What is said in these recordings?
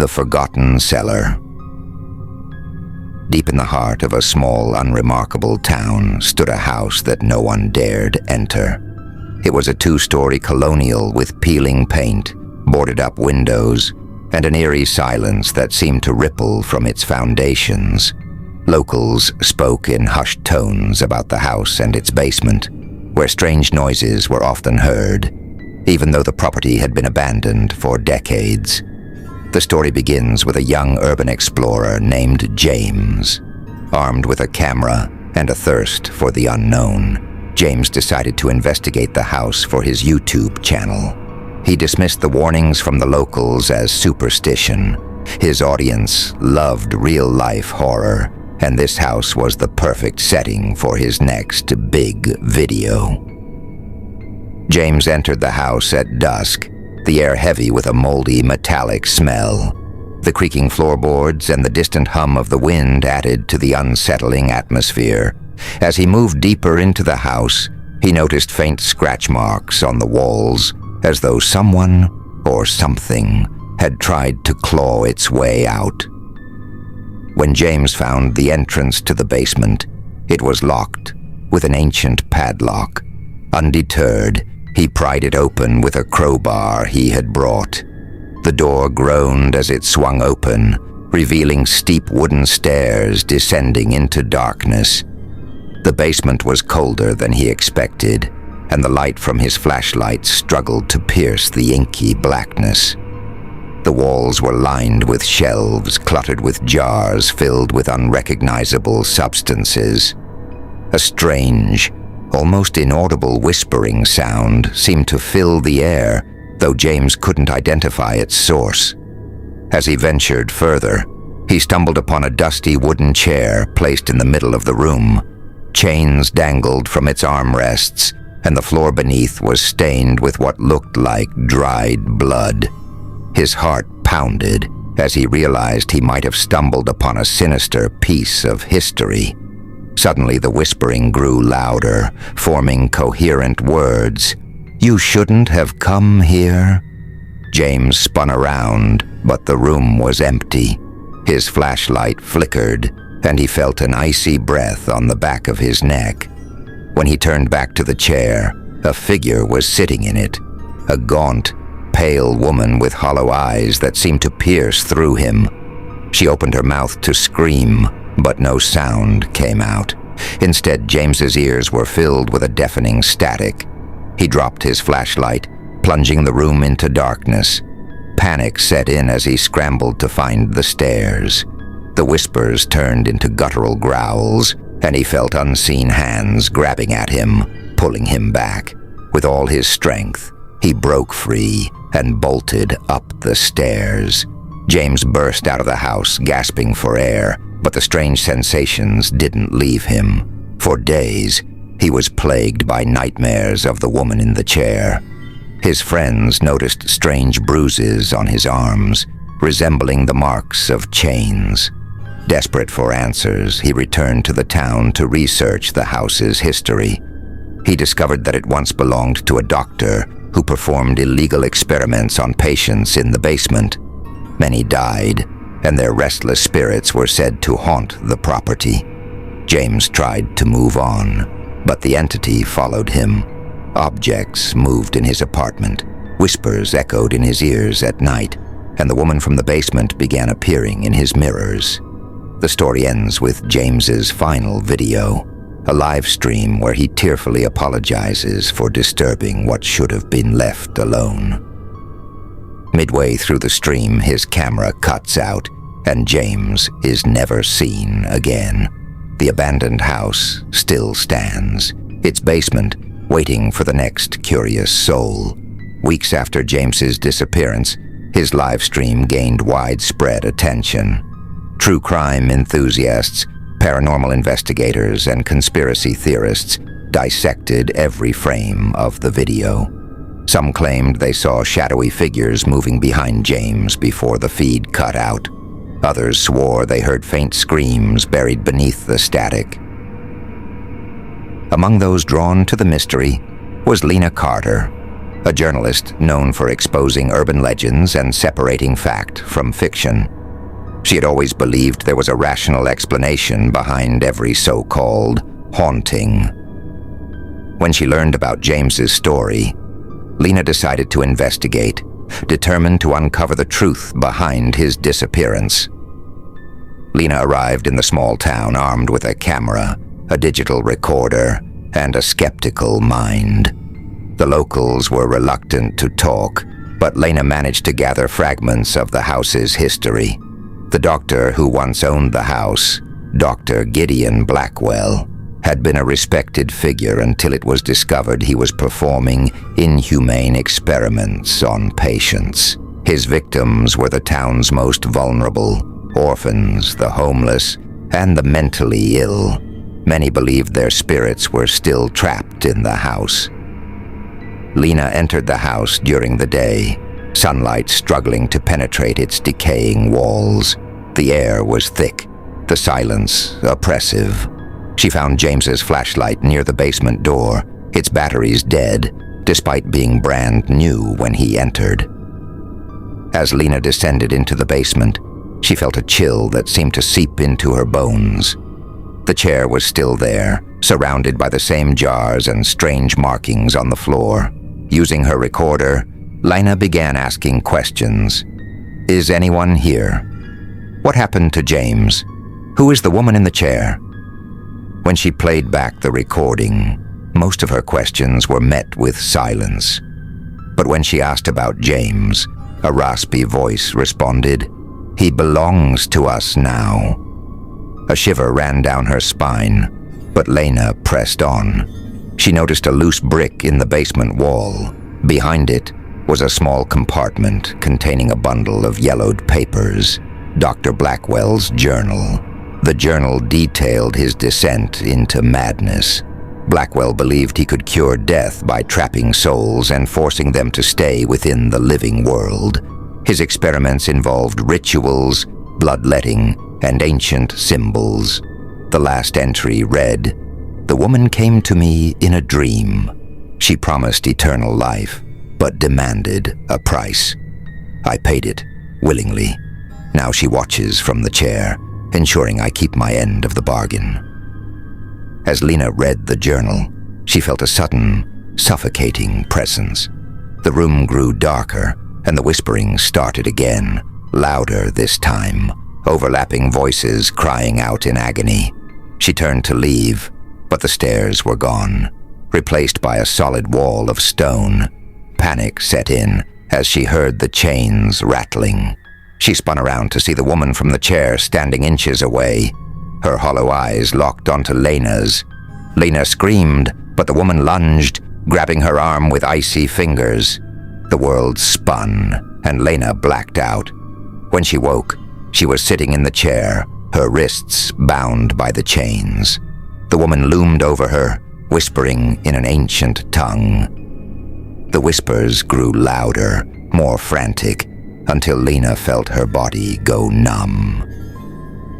The Forgotten Cellar. Deep in the heart of a small, unremarkable town stood a house that no one dared enter. It was a 2-story colonial with peeling paint, boarded-up windows, and an eerie silence that seemed to ripple from its foundations. Locals spoke in hushed tones about the house and its basement, where strange noises were often heard, even though the property had been abandoned for decades. The story begins with a young urban explorer named James. Armed with a camera and a thirst for the unknown, James decided to investigate the house for his YouTube channel. He dismissed the warnings from the locals as superstition. His audience loved real-life horror, and this house was the perfect setting for his next big video. James entered the house at dusk, the air heavy with a moldy, metallic smell. The creaking floorboards and the distant hum of the wind added to the unsettling atmosphere. As he moved deeper into the house, he noticed faint scratch marks on the walls, as though someone or something had tried to claw its way out. When James found the entrance to the basement, it was locked with an ancient padlock. Undeterred, he pried it open with a crowbar he had brought. The door groaned as it swung open, revealing steep wooden stairs descending into darkness. The basement was colder than he expected, and the light from his flashlight struggled to pierce the inky blackness. The walls were lined with shelves cluttered with jars filled with unrecognizable substances. A strange, almost inaudible whispering sound seemed to fill the air, though James couldn't identify its source. As he ventured further, he stumbled upon a dusty wooden chair placed in the middle of the room. Chains dangled from its armrests, and the floor beneath was stained with what looked like dried blood. His heart pounded as he realized he might have stumbled upon a sinister piece of history. Suddenly the whispering grew louder, forming coherent words. "You shouldn't have come here." James spun around, but the room was empty. His flashlight flickered, and he felt an icy breath on the back of his neck. When he turned back to the chair, a figure was sitting in it, a gaunt, pale woman with hollow eyes that seemed to pierce through him. She opened her mouth to scream, but no sound came out. Instead, James's ears were filled with a deafening static. He dropped his flashlight, plunging the room into darkness. Panic set in as he scrambled to find the stairs. The whispers turned into guttural growls, and he felt unseen hands grabbing at him, pulling him back. With all his strength, he broke free and bolted up the stairs. James burst out of the house, gasping for air, but the strange sensations didn't leave him. For days, he was plagued by nightmares of the woman in the chair. His friends noticed strange bruises on his arms, resembling the marks of chains. Desperate for answers, he returned to the town to research the house's history. He discovered that it once belonged to a doctor who performed illegal experiments on patients in the basement. Many died, and their restless spirits were said to haunt the property. James tried to move on, but the entity followed him. Objects moved in his apartment, whispers echoed in his ears at night, and the woman from the basement began appearing in his mirrors. The story ends with James's final video, a live stream where he tearfully apologizes for disturbing what should have been left alone. Midway through the stream, his camera cuts out, and James is never seen again. The abandoned house still stands, its basement waiting for the next curious soul. Weeks after James's disappearance, his live stream gained widespread attention. True crime enthusiasts, paranormal investigators, and conspiracy theorists dissected every frame of the video. Some claimed they saw shadowy figures moving behind James before the feed cut out. Others swore they heard faint screams buried beneath the static. Among those drawn to the mystery was Lena Carter. a journalist known for exposing urban legends and separating fact from fiction. She had always believed there was a rational explanation behind every so-called haunting. When she learned about James's story, Lena decided to investigate, determined to uncover the truth behind his disappearance. Lena arrived in the small town armed with a camera, a digital recorder, and a skeptical mind. The locals were reluctant to talk, but Lena managed to gather fragments of the house's history. The doctor who once owned the house, Dr. Gideon Blackwell, had been a respected figure until it was discovered he was performing inhumane experiments on patients. His victims were the town's most vulnerable, orphans, the homeless, and the mentally ill. Many believed their spirits were still trapped in the house. Lena entered the house during the day, sunlight struggling to penetrate its decaying walls. The air was thick, the silence oppressive. She found James's flashlight near the basement door, its batteries dead, despite being brand new when he entered. As Lena descended into the basement, she felt a chill that seemed to seep into her bones. The chair was still there, surrounded by the same jars and strange markings on the floor. Using her recorder, Lena began asking questions. Is anyone here? What happened to James? Who is the woman in the chair? When she played back the recording, most of her questions were met with silence. But when she asked about James, a raspy voice responded, "He belongs to us now." A shiver ran down her spine, but Lena pressed on. She noticed a loose brick in the basement wall. Behind it was a small compartment containing a bundle of yellowed papers, Dr. Blackwell's journal. The journal detailed his descent into madness. Blackwell believed he could cure death by trapping souls and forcing them to stay within the living world. His experiments involved rituals, bloodletting, and ancient symbols. The last entry read, "The woman came to me in a dream. She promised eternal life, but demanded a price. I paid it, willingly. Now she watches from the chair, ensuring I keep my end of the bargain." As Lena read the journal, she felt a sudden, suffocating presence. The room grew darker, and the whispering started again, louder this time, overlapping voices crying out in agony. She turned to leave, but the stairs were gone, replaced by a solid wall of stone. Panic set in as she heard the chains rattling. She spun around to see the woman from the chair standing inches away. Her hollow eyes locked onto Lena's. Lena screamed, but the woman lunged, grabbing her arm with icy fingers. The world spun, and Lena blacked out. When she woke, she was sitting in the chair, her wrists bound by the chains. The woman loomed over her, whispering in an ancient tongue. The whispers grew louder, more frantic, until Lena felt her body go numb.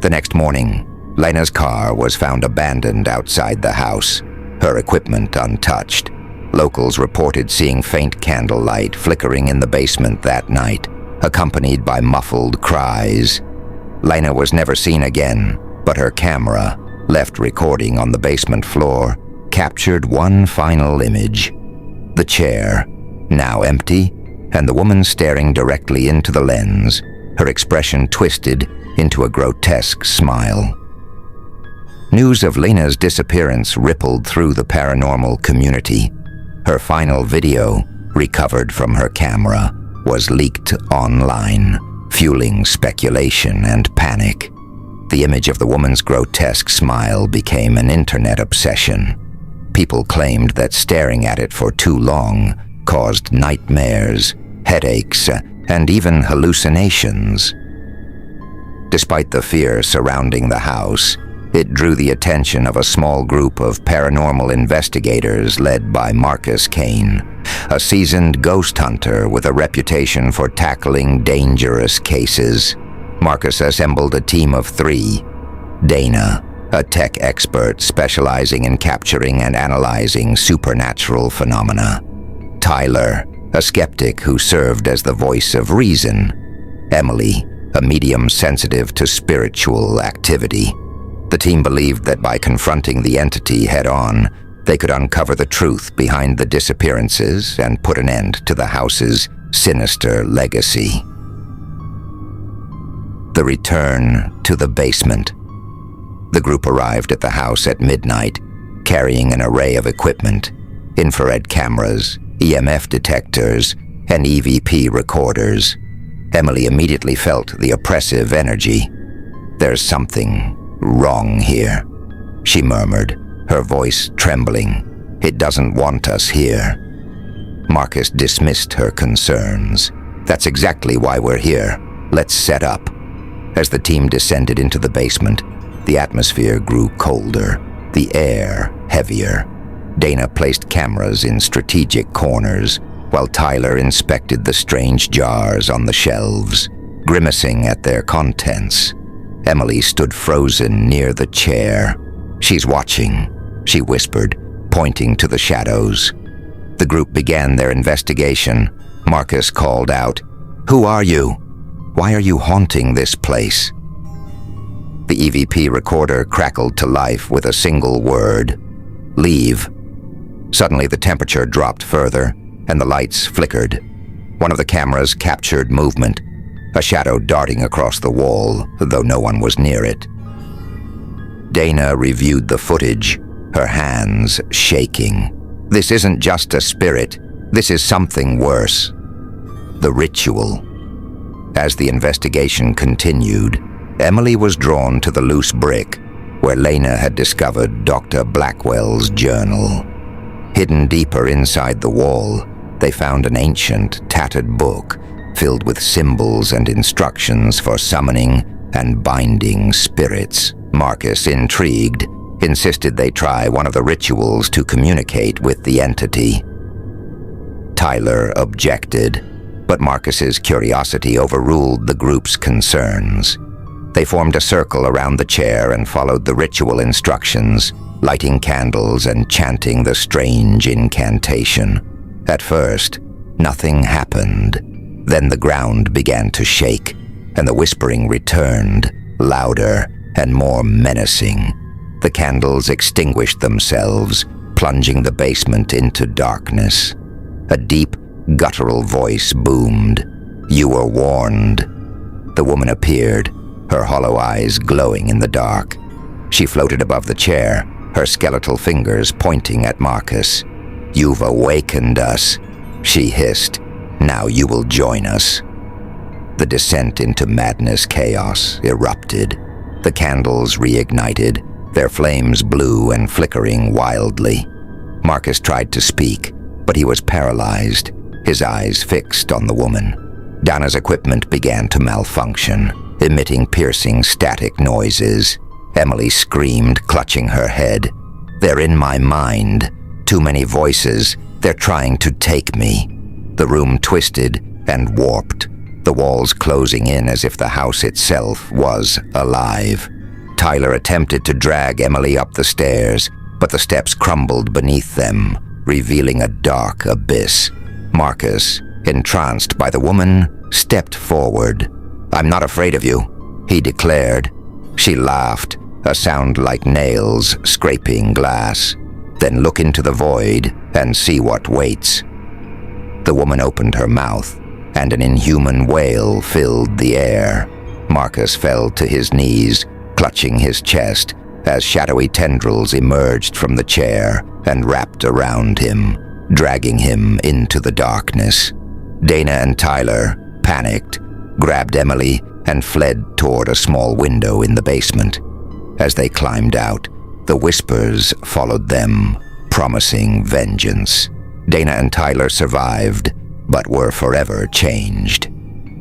The next morning, Lena's car was found abandoned outside the house, her equipment untouched. Locals reported seeing faint candlelight flickering in the basement that night, accompanied by muffled cries. Lena was never seen again, but her camera, left recording on the basement floor, captured one final image. The chair, now empty, and the woman staring directly into the lens, her expression twisted into a grotesque smile. News of Lena's disappearance rippled through the paranormal community. Her final video, recovered from her camera, was leaked online, fueling speculation and panic. The image of the woman's grotesque smile became an internet obsession. People claimed that staring at it for too long caused nightmares, headaches, and even hallucinations. Despite the fear surrounding the house, it drew the attention of a small group of paranormal investigators led by Marcus Kane, a seasoned ghost hunter with a reputation for tackling dangerous cases. Marcus assembled a team of 3. Dana, a tech expert specializing in capturing and analyzing supernatural phenomena. Tyler, a skeptic who served as the voice of reason, Emily, a medium sensitive to spiritual activity. The team believed that by confronting the entity head-on, they could uncover the truth behind the disappearances and put an end to the house's sinister legacy. The return to the basement. The group arrived at the house at midnight, carrying an array of equipment: infrared cameras, EMF detectors, and EVP recorders. Emily immediately felt the oppressive energy. "There's something wrong here," she murmured, her voice trembling. "It doesn't want us here." Marcus dismissed her concerns. "That's exactly why we're here. Let's set up." As the team descended into the basement, the atmosphere grew colder, the air heavier. Dana placed cameras in strategic corners, while Tyler inspected the strange jars on the shelves, grimacing at their contents. Emily stood frozen near the chair. "She's watching," she whispered, pointing to the shadows. The group began their investigation. Marcus called out, "Who are you? Why are you haunting this place?" The EVP recorder crackled to life with a single word: "Leave." Suddenly the temperature dropped further, and the lights flickered. One of the cameras captured movement, a shadow darting across the wall, though no one was near it. Dana reviewed the footage, her hands shaking. "This isn't just a spirit. This is something worse. The ritual." As the investigation continued, Emily was drawn to the loose brick where Lena had discovered Dr. Blackwell's journal. Hidden deeper inside the wall, they found an ancient, tattered book filled with symbols and instructions for summoning and binding spirits. Marcus, intrigued, insisted they try one of the rituals to communicate with the entity. Tyler objected, but Marcus's curiosity overruled the group's concerns. They formed a circle around the chair and followed the ritual instructions, lighting candles and chanting the strange incantation. At first, nothing happened. Then the ground began to shake, and the whispering returned, louder and more menacing. The candles extinguished themselves, plunging the basement into darkness. A deep, guttural voice boomed, "You were warned." The woman appeared, her hollow eyes glowing in the dark. She floated above the chair, her skeletal fingers pointing at Marcus. "You've awakened us," she hissed. "Now you will join us." The descent into madness chaos erupted. The candles reignited, their flames blue and flickering wildly. Marcus tried to speak, but he was paralyzed, his eyes fixed on the woman. Dana's equipment began to malfunction, emitting piercing static noises. Emily screamed, clutching her head. "They're in my mind. Too many voices. They're trying to take me." The room twisted and warped, the walls closing in as if the house itself was alive. Tyler attempted to drag Emily up the stairs, but the steps crumbled beneath them, revealing a dark abyss. Marcus, entranced by the woman, stepped forward. "I'm not afraid of you," he declared. She laughed, a sound like nails scraping glass. "Then look into the void and see what waits." The woman opened her mouth, and an inhuman wail filled the air. Marcus fell to his knees, clutching his chest, as shadowy tendrils emerged from the chair and wrapped around him, dragging him into the darkness. Dana and Tyler, panicked, grabbed Emily and fled toward a small window in the basement. As they climbed out, the whispers followed them, promising vengeance. Dana and Tyler survived, but were forever changed.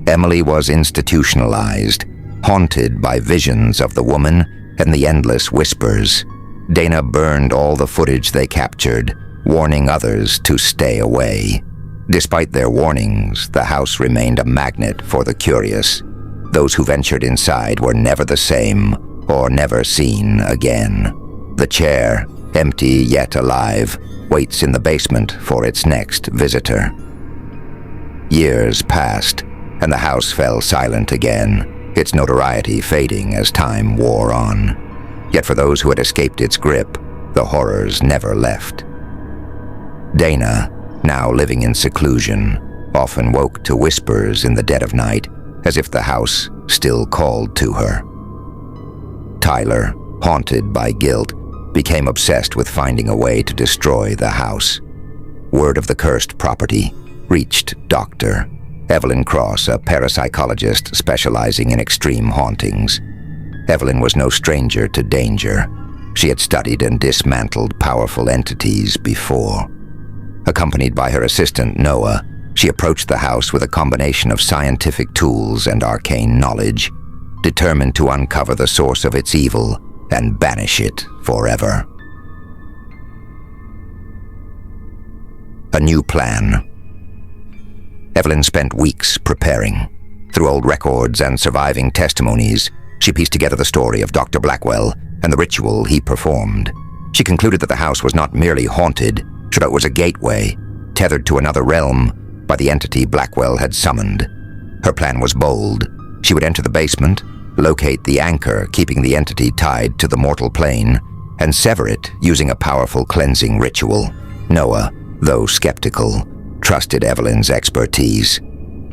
Emily was institutionalized, haunted by visions of the woman and the endless whispers. Dana burned all the footage they captured, warning others to stay away. Despite their warnings, the house remained a magnet for the curious. Those who ventured inside were never the same, or never seen again. The chair, empty yet alive, waits in the basement for its next visitor. Years passed, and the house fell silent again, its notoriety fading as time wore on. Yet for those who had escaped its grip, the horrors never left. Dana, now living in seclusion, often woke to whispers in the dead of night, as if the house still called to her. Tyler, haunted by guilt, became obsessed with finding a way to destroy the house. Word of the cursed property reached Dr. Evelyn Cross, a parapsychologist specializing in extreme hauntings. Evelyn was no stranger to danger. She had studied and dismantled powerful entities before. Accompanied by her assistant, Noah, she approached the house with a combination of scientific tools and arcane knowledge, determined to uncover the source of its evil and banish it forever. A new plan. Evelyn spent weeks preparing. Through old records and surviving testimonies, she pieced together the story of Dr. Blackwell and the ritual he performed. She concluded that the house was not merely haunted, but it was a gateway, tethered to another realm by the entity Blackwell had summoned. Her plan was bold. She would enter the basement, locate the anchor keeping the entity tied to the mortal plane, and sever it using a powerful cleansing ritual. Noah, though skeptical, trusted Evelyn's expertise.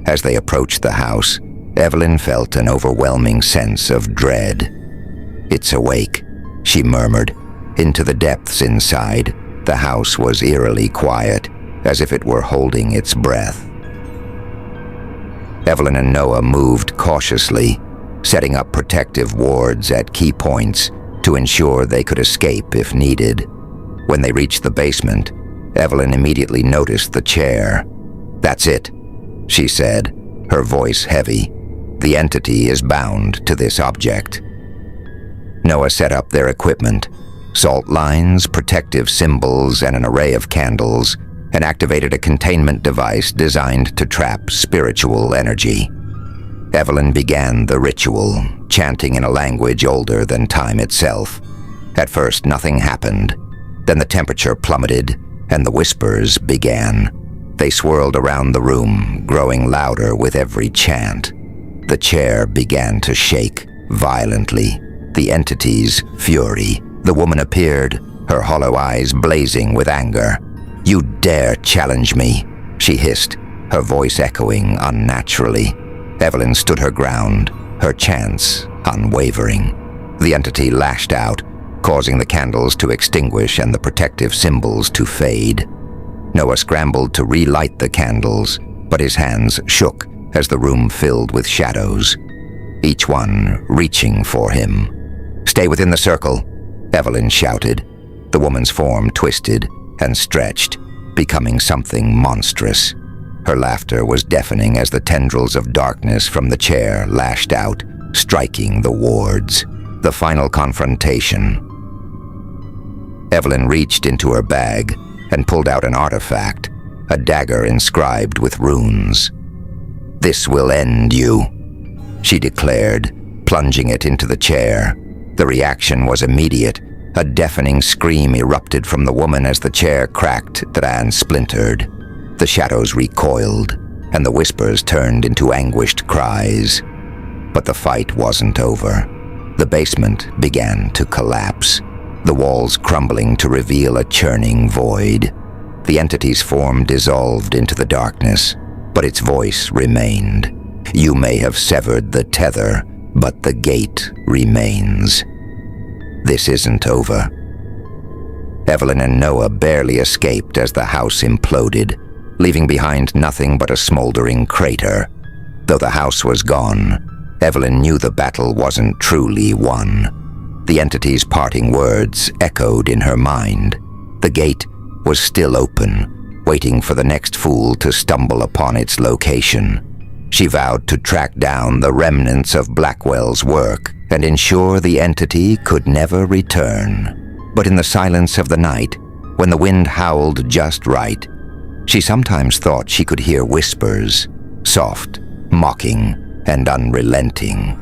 As they approached the house, Evelyn felt an overwhelming sense of dread. "It's awake," she murmured. Into the depths inside, the house was eerily quiet, as if it were holding its breath. Evelyn and Noah moved cautiously, setting up protective wards at key points to ensure they could escape if needed. When they reached the basement, Evelyn immediately noticed the chair. "That's it," she said, her voice heavy. "The entity is bound to this object." Noah set up their equipment, salt lines, protective symbols, and an array of candles, and activated a containment device designed to trap spiritual energy. Evelyn began the ritual, chanting in a language older than time itself. At first, nothing happened. Then the temperature plummeted, and the whispers began. They swirled around the room, growing louder with every chant. The chair began to shake violently, the entity's fury. The woman appeared, her hollow eyes blazing with anger. "You dare challenge me," she hissed, her voice echoing unnaturally. Evelyn stood her ground, her chants unwavering. The entity lashed out, causing the candles to extinguish and the protective symbols to fade. Noah scrambled to relight the candles, but his hands shook as the room filled with shadows, each one reaching for him. "Stay within the circle," Evelyn shouted. The woman's form twisted and stretched, becoming something monstrous. Her laughter was deafening as the tendrils of darkness from the chair lashed out, striking the wards. The final confrontation. Evelyn reached into her bag and pulled out an artifact, a dagger inscribed with runes. "This will end you," she declared, plunging it into the chair. The reaction was immediate. A deafening scream erupted from the woman as the chair cracked and splintered. The shadows recoiled, and the whispers turned into anguished cries. But the fight wasn't over. The basement began to collapse, the walls crumbling to reveal a churning void. The entity's form dissolved into the darkness, but its voice remained. "You may have severed the tether, but the gate remains. This isn't over." Evelyn and Noah barely escaped as the house imploded, leaving behind nothing but a smoldering crater. Though the house was gone, Evelyn knew the battle wasn't truly won. The entity's parting words echoed in her mind. The gate was still open, waiting for the next fool to stumble upon its location. She vowed to track down the remnants of Blackwell's work and ensure the entity could never return. But in the silence of the night, when the wind howled just right, she sometimes thought she could hear whispers, soft, mocking, and unrelenting.